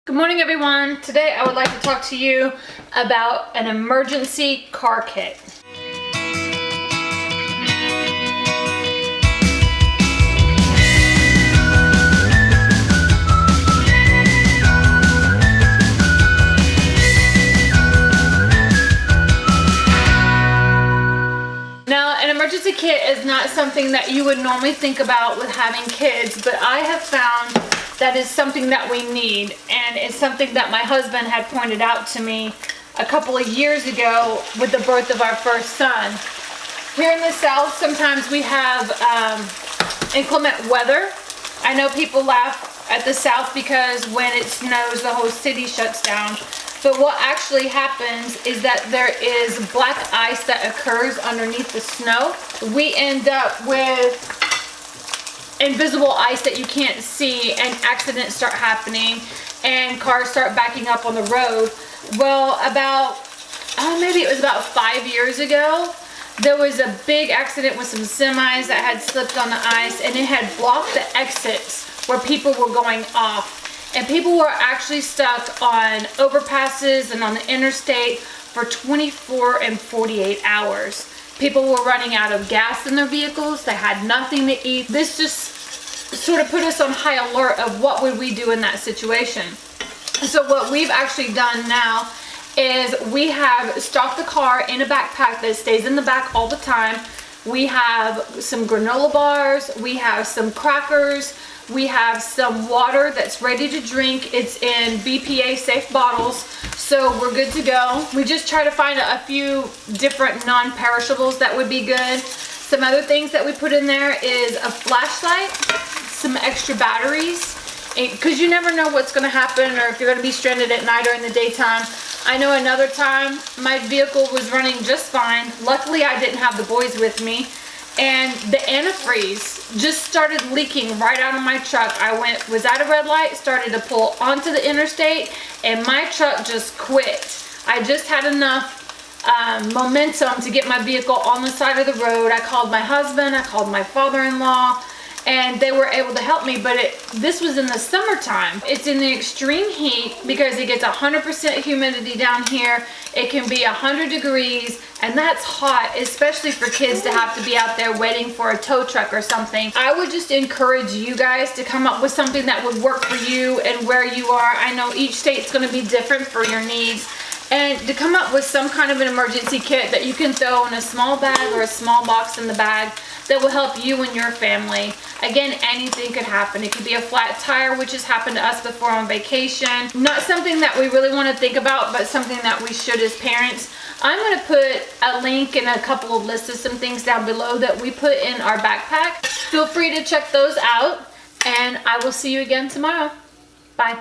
Good morning, everyone. Today I would like to talk to you about an emergency car kit. Now, an emergency kit is not something that you would normally think about with having kids, but I have found that is something that we need, and it's something that my husband had pointed out to me a couple of years ago with the birth of our first son. Here in the South, sometimes we have inclement weather. I know people laugh at the South because when it snows, the whole city shuts down. But what actually happens is that there is black ice that occurs underneath the snow. We end up with invisible ice that you can't see, and accidents start happening and cars start backing up on the road. Well, maybe it was about 5 years ago, there was a big accident with some semis that had slipped on the ice, and it had blocked the exits where people were going off, and people were actually stuck on overpasses and on the interstate for 24 and 48 hours. People were running out of gas in their vehicles. They had nothing to eat. This just sort of put us on high alert of what would we do in that situation. So what we've actually done now is we have stocked the car in a backpack that stays in the back all the time. We have some granola bars. We have some crackers. We have some water that's ready to drink. It's in BPA safe bottles, so we're good to go. We just try to find a few different non-perishables that would be good. Some other things that we put in there is a flashlight, some extra batteries, because you never know what's going to happen or if you're going to be stranded at night or in the daytime. I know another time my vehicle was running just fine. Luckily, I didn't have the boys with me. And the antifreeze just started leaking right out of my truck. I was at a red light, started to pull onto the interstate, and my truck just quit. I just had enough momentum to get my vehicle on the side of the road. I called my husband, I called my father-in-law, and they were able to help me. But this was in the summertime. It's in the extreme heat because it gets 100% humidity down here. It can be 100 degrees, and that's hot, especially for kids to have to be out there waiting for a tow truck or something. I would just encourage you guys to come up with something that would work for you and where you are. I know each state's going to be different for your needs, and to come up with some kind of an emergency kit that you can throw in a small bag or a small box in the bag that will help you and your family. Again, anything could happen. It could be a flat tire, which has happened to us before on vacation. Not something that we really want to think about, but something that we should as parents. I'm going to put a link and a couple of lists of some things down below that we put in our backpack. Feel free to check those out, and I will see you again tomorrow. Bye.